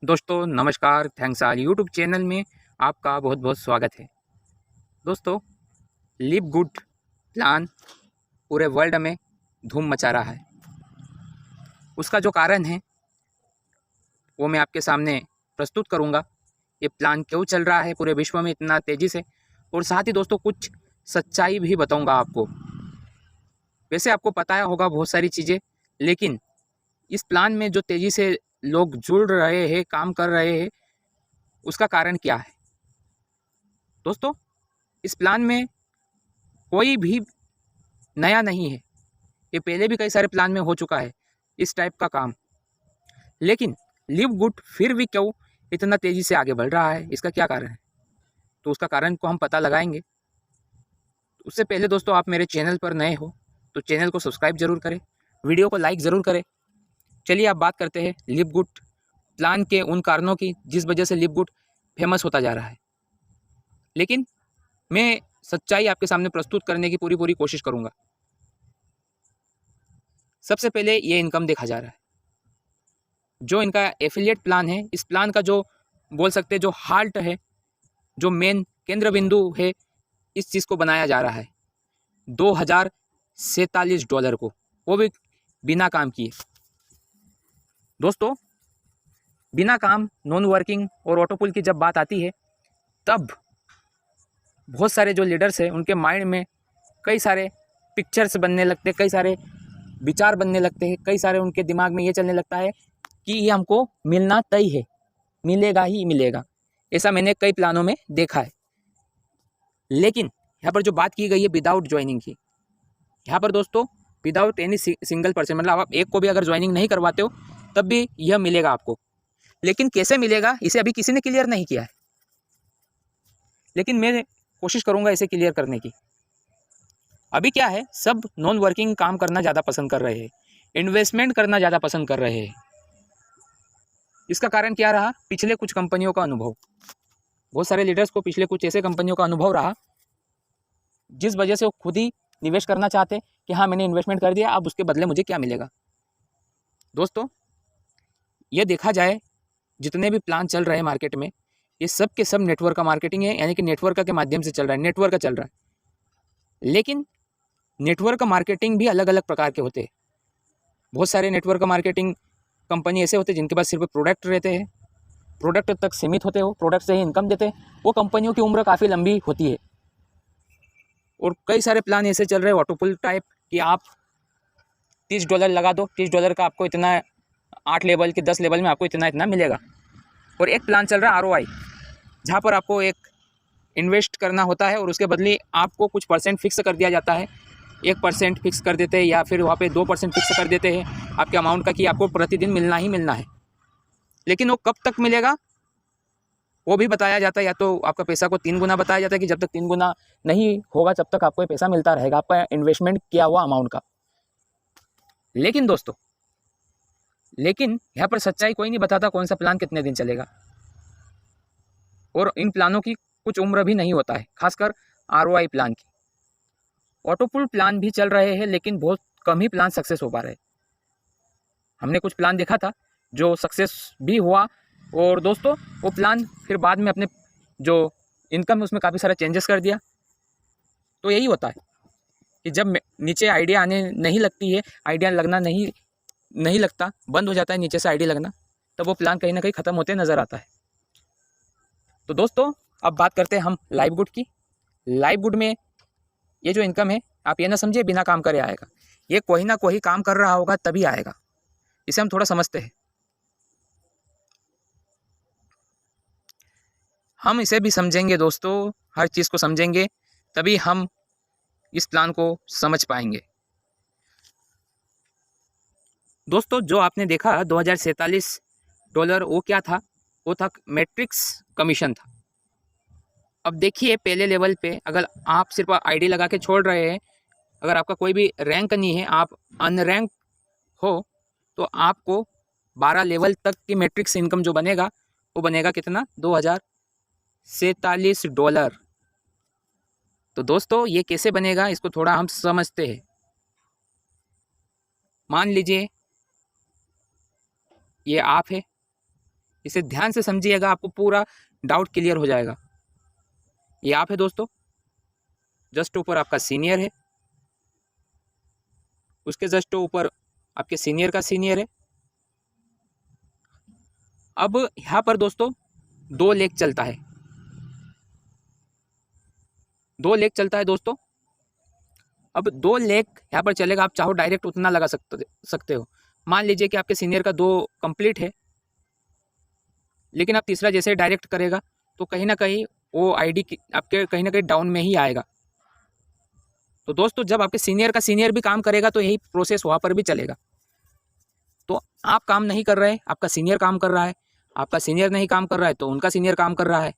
दोस्तों नमस्कार, थैंक्स आल YouTube channel में आपका बहुत बहुत स्वागत है। दोस्तों, लिव गुड प्लान पूरे वर्ल्ड में धूम मचा रहा है। उसका जो कारण है वो मैं आपके सामने प्रस्तुत करूंगा। ये प्लान क्यों चल रहा है पूरे विश्व में इतना तेज़ी से, और साथ ही दोस्तों कुछ सच्चाई भी बताऊंगा आपको। वैसे आपको पता होगा बहुत सारी चीज़ें, लेकिन इस प्लान में जो तेज़ी से लोग जुड़ रहे हैं, काम कर रहे हैं, उसका कारण क्या है। दोस्तों, इस प्लान में कोई भी नया नहीं है। ये पहले भी कई सारे प्लान में हो चुका है इस टाइप का काम, लेकिन लिव गुड फिर भी क्यों इतना तेज़ी से आगे बढ़ रहा है, इसका क्या कारण है। तो उसका कारण को हम पता लगाएंगे। उससे पहले दोस्तों, आप मेरे चैनल पर नए हो तो चैनल को सब्सक्राइब जरूर करें, वीडियो को लाइक ज़रूर करें। चलिए आप बात करते हैं लिव गुड प्लान के उन कारणों की जिस वजह से लिव गुड फेमस होता जा रहा है। लेकिन मैं सच्चाई आपके सामने प्रस्तुत करने की पूरी कोशिश करूँगा। सबसे पहले ये इनकम देखा जा रहा है। जो इनका एफिलिएट प्लान है, इस प्लान का जो बोल सकते हैं जो हार्ट है, जो मेन केंद्र बिंदु है, इस चीज़ को बनाया जा रहा है $2047 को, वो भी बिना काम किए। दोस्तों, बिना काम, नॉन वर्किंग और ऑटोपुल की जब बात आती है, तब बहुत सारे जो लीडर्स हैं उनके माइंड में कई सारे पिक्चर्स बनने लगते हैं, कई सारे विचार बनने लगते हैं, कई सारे उनके दिमाग में ये चलने लगता है कि ये हमको मिलना तय है, मिलेगा ही मिलेगा। ऐसा मैंने कई प्लानों में देखा है। लेकिन यहाँ पर जो बात की गई है विदाउट ज्वाइनिंग की, यहाँ पर दोस्तों विदाउट एनी सिंगल पर्सन, मतलब आप एक को भी अगर ज्वाइनिंग नहीं करवाते हो तब भी यह मिलेगा आपको। लेकिन कैसे मिलेगा इसे अभी किसी ने क्लियर नहीं किया है, लेकिन मैं कोशिश करूँगा इसे क्लियर करने की। अभी क्या है, सब नॉन वर्किंग काम करना ज़्यादा पसंद कर रहे हैं, इन्वेस्टमेंट करना ज़्यादा पसंद कर रहे हैं। इसका कारण क्या रहा, पिछले कुछ कंपनियों का अनुभव। बहुत सारे लीडर्स को पिछले कुछ ऐसे कंपनियों का अनुभव रहा जिस वजह से वो खुद ही निवेश करना चाहते कि हाँ मैंने इन्वेस्टमेंट कर दिया, अब उसके बदले मुझे क्या मिलेगा। दोस्तों, ये देखा जाए जितने भी प्लान चल रहे हैं मार्केट में, ये सब के सब नेटवर्क का मार्केटिंग है, यानी कि नेटवर्क के माध्यम से चल रहा है, नेटवर्क का चल रहा है। लेकिन नेटवर्क मार्केटिंग भी अलग अलग प्रकार के होते हैं। बहुत सारे नेटवर्क मार्केटिंग कंपनी ऐसे होते हैं जिनके पास सिर्फ प्रोडक्ट रहते हैं, प्रोडक्ट तक सीमित होते हो, प्रोडक्ट से ही इनकम देते हैं। वो कंपनियों की उम्र काफ़ी लंबी होती है। और कई सारे प्लान ऐसे चल रहे हैं ऑटोपुल टाइप कि आप $30 लगा दो, $30 का आपको इतना 8 लेवल के 10 लेवल में आपको इतना इतना मिलेगा। और एक प्लान चल रहा है ROI, जहाँ पर आपको एक इन्वेस्ट करना होता है और उसके बदले आपको कुछ परसेंट फिक्स कर दिया जाता है। 1% फिक्स कर देते हैं या फिर वहाँ पे 2% फिक्स कर देते हैं आपके अमाउंट का कि आपको प्रतिदिन मिलना ही मिलना है। लेकिन वो कब तक मिलेगा वो भी बताया जाता है, या तो आपका पैसा को 3 गुना बताया जाता है कि जब तक 3 गुना नहीं होगा तब तक आपको ये पैसा मिलता रहेगा, आपका इन्वेस्टमेंट किया हुआ अमाउंट का। लेकिन दोस्तों, यहाँ पर सच्चाई कोई नहीं बताता कौन सा प्लान कितने दिन चलेगा, और इन प्लानों की कुछ उम्र भी नहीं होता है, खासकर ROI प्लान की। ऑटोपुल प्लान भी चल रहे हैं, लेकिन बहुत कम ही प्लान सक्सेस हो पा रहे हैं। हमने कुछ प्लान देखा था जो सक्सेस भी हुआ, और दोस्तों वो प्लान फिर बाद में अपने जो इनकम है उसमें काफ़ी सारा चेंजेस कर दिया। तो यही होता है कि जब नीचे आइडिया आने नहीं लगती है, आइडिया लगना नहीं लगता, बंद हो जाता है नीचे से आइडिया लगना, तब वो प्लान कहीं ना कहीं ख़त्म होते नज़र आता है। तो दोस्तों, अब बात करते हैं हम लाइव गुड की। लाइव गुड में ये जो इनकम है, आप ये ना समझिए बिना काम करे आएगा, ये कोई ना कोई काम कर रहा होगा तभी आएगा। इसे हम थोड़ा समझते हैं। हम इसे भी समझेंगे दोस्तों, हर चीज़ को समझेंगे तभी हम इस प्लान को समझ पाएंगे। दोस्तों, जो आपने देखा $2047, वो क्या था, वो था मैट्रिक्स कमीशन था। अब देखिए पहले लेवल पे अगर आप सिर्फ आईडी लगा के छोड़ रहे हैं, अगर आपका कोई भी रैंक नहीं है, आप अनरैंक हो, तो आपको 12 लेवल तक की मैट्रिक्स इनकम जो बनेगा वो बनेगा कितना, $2047। तो दोस्तों, ये कैसे बनेगा इसको थोड़ा हम समझते हैं। मान लीजिए ये आप है, इसे ध्यान से समझिएगा, आपको पूरा डाउट क्लियर हो जाएगा। ये आप है दोस्तों, जस्ट ऊपर आपका सीनियर है, उसके जस्ट ऊपर आपके सीनियर का सीनियर है। अब यहाँ पर दोस्तों 2 लेग चलता है, 2 लेग चलता है दोस्तों। अब 2 लेग यहाँ पर चलेगा, आप चाहो डायरेक्ट उतना लगा सकते हो। मान लीजिए कि आपके सीनियर का 2 कंप्लीट है, लेकिन आप तीसरा जैसे डायरेक्ट करेगा तो कहीं ना कहीं वो आईडी आपके कहीं ना कहीं डाउन में ही आएगा। तो दोस्तों जब आपके सीनियर का सीनियर भी काम करेगा तो यही प्रोसेस वहाँ पर भी चलेगा। तो आप काम नहीं कर रहे, आपका सीनियर काम कर रहा है, आपका सीनियर नहीं काम कर रहा है तो उनका सीनियर काम कर रहा है,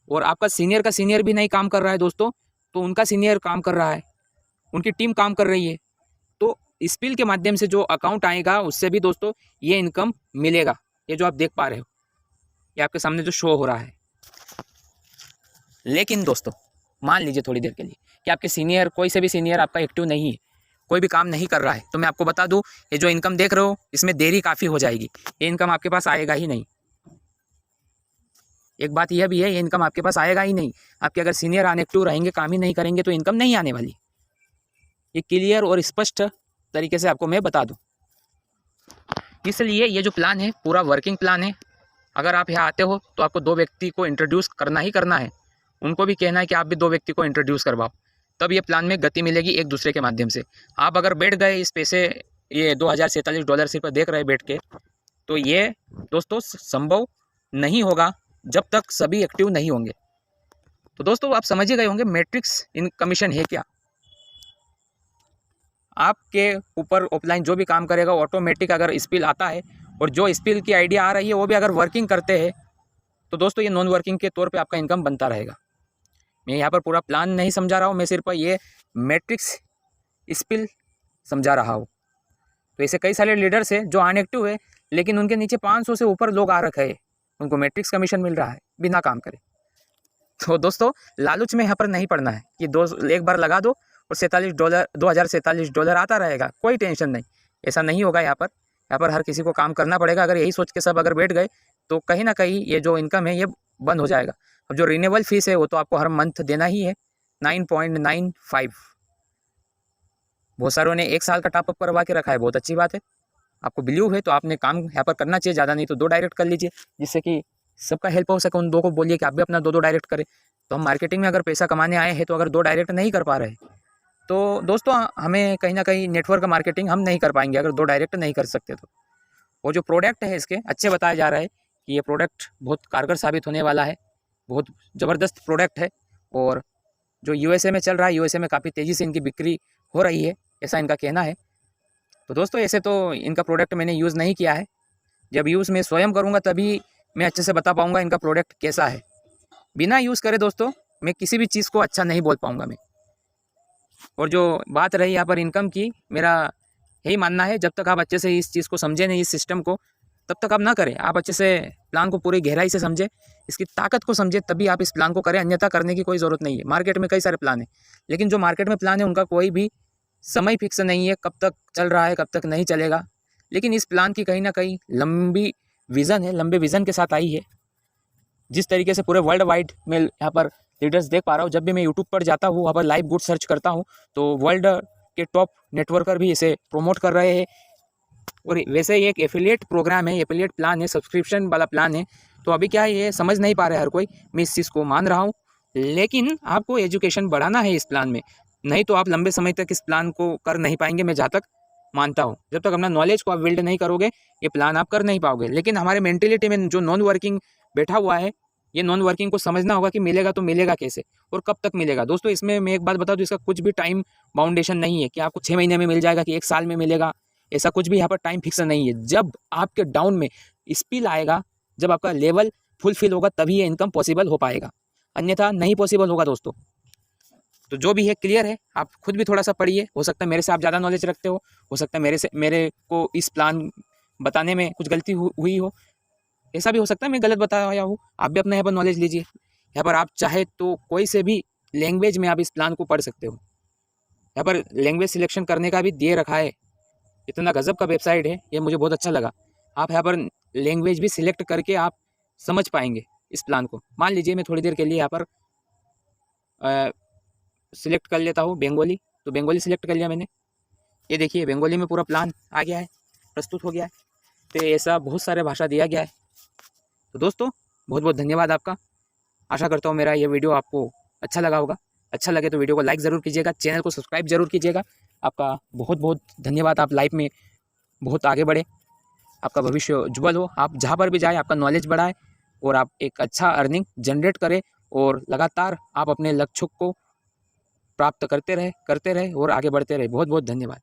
और आपका सीनियर का सीनियर भी नहीं काम कर रहा है दोस्तों तो उनका सीनियर काम कर रहा है, उनकी टीम काम कर रही है। तो स्पिल के माध्यम से जो अकाउंट आएगा उससे भी दोस्तों ये इनकम मिलेगा। ये जो आप देख पा रहे हो, ये आपके सामने जो शो हो रहा है। लेकिन दोस्तों मान लीजिए थोड़ी देर के लिए कि आपके सीनियर, कोई से भी सीनियर आपका एक्टिव नहीं है, कोई भी काम नहीं कर रहा है, तो मैं आपको बता दूं ये जो इनकम देख रहे हो इसमें देरी काफ़ी हो जाएगी, ये इनकम आपके पास आएगा ही नहीं। एक बात यह भी है, ये इनकम आपके पास आएगा ही नहीं। आपके अगर सीनियर अनएक्टिव रहेंगे, काम ही नहीं करेंगे तो इनकम नहीं आने वाली। ये क्लियर और स्पष्ट तरीके से आपको मैं बता दूं। इसलिए ये जो प्लान है पूरा वर्किंग प्लान है। अगर आप यहाँ आते हो तो आपको 2 व्यक्ति को इंट्रोड्यूस करना ही करना है, उनको भी कहना है कि आप भी 2 व्यक्ति को इंट्रोड्यूस करवाओ, तब ये प्लान में गति मिलेगी एक दूसरे के माध्यम से। आप अगर बैठ गए इस पैसे, ये $2047 सिर्फ देख रहे बैठ के, तो ये दोस्तों संभव नहीं होगा जब तक सभी एक्टिव नहीं होंगे। तो दोस्तों आप समझ ही गए होंगे मैट्रिक्स इन कमीशन है क्या। आपके ऊपर ऑफलाइन जो भी काम करेगा ऑटोमेटिक अगर स्पिल आता है, और जो स्पिल की आइडिया आ रही है वो भी अगर वर्किंग करते हैं, तो दोस्तों ये नॉन वर्किंग के तौर पे आपका इनकम बनता रहेगा। मैं यहाँ पर पूरा प्लान नहीं समझा रहा हूँ, मैं सिर्फ ये मैट्रिक्स स्पिल समझा रहा हूँ। तो ऐसे कई सारे लीडर्स हैं जो अनएक्टिव है, लेकिन उनके नीचे 500 से ऊपर लोग आ रखे हैं, उनको मैट्रिक्स कमीशन मिल रहा है बिना काम करे। तो दोस्तों लालच में यहाँ पर नहीं पड़ना है कि एक बार लगा दो और $2047 आता रहेगा, कोई टेंशन नहीं, ऐसा नहीं होगा। यहाँ पर हर किसी को काम करना पड़ेगा। अगर यही सोच के सब अगर बैठ गए तो कहीं ना कहीं ये जो इनकम है ये बंद हो जाएगा। अब जो रिन्यूएबल फीस है वो तो आपको हर मंथ देना ही है, 9.95। बहुत सारों ने 1 साल का टॉपअप करवा के रखा है, बहुत अच्छी बात है। आपको बिलीव है तो आपने काम यहाँ पर करना चाहिए, ज़्यादा नहीं तो 2 डायरेक्ट कर लीजिए, जिससे कि सबका हेल्प हो सके। उन 2 को बोलिए कि आप भी अपना 2 डायरेक्ट करें। तो हम मार्केटिंग में अगर पैसा कमाने आए हैं, तो अगर 2 डायरेक्ट नहीं कर पा रहे तो दोस्तों हमें कहीं ना कहीं नेटवर्क मार्केटिंग हम नहीं कर पाएंगे अगर 2 डायरेक्ट नहीं कर सकते। तो वो जो प्रोडक्ट है इसके अच्छे बताया जा रहा है कि ये प्रोडक्ट बहुत कारगर साबित होने वाला है, बहुत ज़बरदस्त प्रोडक्ट है, और जो यूएसए में चल रहा है, यूएसए में काफ़ी तेज़ी से इनकी बिक्री हो रही है, ऐसा इनका कहना है। तो दोस्तों ऐसे तो इनका प्रोडक्ट मैंने यूज़ नहीं किया है, जब यूज़ मैं स्वयं करूँगा तभी मैं अच्छे से बता पाऊँगा इनका प्रोडक्ट कैसा है। बिना यूज़ करे दोस्तों मैं किसी भी चीज़ को अच्छा नहीं बोल पाऊँगा मैं। और जो बात रही यहाँ पर इनकम की, मेरा यही मानना है जब तक आप अच्छे से इस चीज़ को समझें नहीं, इस सिस्टम को, तब तक आप ना करें। आप अच्छे से प्लान को पूरी गहराई से समझें, इसकी ताकत को समझें, तभी आप इस प्लान को करें, अन्यथा करने की कोई ज़रूरत नहीं है। मार्केट में कई सारे प्लान हैं, लेकिन जो मार्केट में प्लान है उनका कोई भी समय फिक्स नहीं है, कब तक चल रहा है कब तक नहीं चलेगा। लेकिन इस प्लान की कहीं ना कहीं लंबी विज़न है, लंबे विज़न के साथ आई है। जिस तरीके से पूरे वर्ल्ड वाइड में यहाँ पर लीडर्स देख पा रहा हूँ, जब भी मैं यूट्यूब पर जाता हूँ, वहाँ पर लाइव गुड सर्च करता हूँ, तो वर्ल्ड के टॉप नेटवर्कर भी इसे प्रमोट कर रहे हैं। और वैसे ही एक एफिलिएट प्रोग्राम है, एफिलिएट प्लान है, सब्सक्रिप्शन वाला प्लान है। तो अभी क्या है, ये समझ नहीं पा रहे हर कोई, मैं इस चीज़ को मान रहा हूँ, लेकिन आपको एजुकेशन बढ़ाना है इस प्लान में, नहीं तो आप लंबे समय तक इस प्लान को कर नहीं पाएंगे। मैं जहाँ तक मानता हूँ, जब तक अपना नॉलेज को आप बिल्ड नहीं करोगे ये प्लान आप कर नहीं पाओगे। लेकिन हमारे मेंटेलिटी में जो नॉन वर्किंग बैठा हुआ है, ये नॉन वर्किंग को समझना होगा कि मिलेगा तो मिलेगा कैसे और कब तक मिलेगा। दोस्तों इसमें मैं एक बात बता दूं, इसका कुछ भी टाइम बाउंडेशन नहीं है कि आपको 6 महीने में मिल जाएगा कि 1 साल में मिलेगा, ऐसा कुछ भी यहाँ पर टाइम फिक्स नहीं है। जब आपके डाउन में स्पिल आएगा, जब आपका लेवल फुलफिल होगा, तभी ये इनकम पॉसिबल हो पाएगा, अन्यथा नहीं पॉसिबल होगा दोस्तों। तो जो भी है क्लियर है, आप खुद भी थोड़ा सा पढ़िए, हो सकता है मेरे से आप ज़्यादा नॉलेज रखते हो सकता है मेरे को इस प्लान बताने में कुछ गलती हुई हो, ऐसा भी हो सकता है मैं गलत बताया हूँ। आप भी अपना यहाँ पर नॉलेज लीजिए। यहाँ पर आप चाहे तो कोई से भी लैंग्वेज में आप इस प्लान को पढ़ सकते हो। यहाँ पर लैंग्वेज सिलेक्शन करने का भी दे रखा है, इतना गजब का वेबसाइट है ये, मुझे बहुत अच्छा लगा। आप यहाँ पर लैंग्वेज भी सिलेक्ट करके आप समझ पाएंगे इस प्लान को। मान लीजिए मैं थोड़ी देर के लिए यहाँ पर सिलेक्ट कर लेता हूँ बंगाली, तो बंगाली सिलेक्ट कर लिया मैंने। ये देखिए बंगाली में पूरा प्लान आ गया है, प्रस्तुत हो गया है। तो ऐसा बहुत सारे भाषा दिया गया है। तो दोस्तों बहुत बहुत धन्यवाद आपका। आशा करता हूँ मेरा ये वीडियो आपको अच्छा लगा होगा। अच्छा लगे तो वीडियो को लाइक ज़रूर कीजिएगा, चैनल को सब्सक्राइब जरूर कीजिएगा। आपका बहुत बहुत धन्यवाद। आप लाइफ में बहुत आगे बढ़े, आपका भविष्य उज्ज्वल हो, आप जहाँ पर भी जाए आपका नॉलेज बढ़ाए और आप एक अच्छा अर्निंग जनरेट करें और लगातार आप अपने लक्ष्यों को प्राप्त करते रहे और आगे बढ़ते रहे। बहुत बहुत धन्यवाद।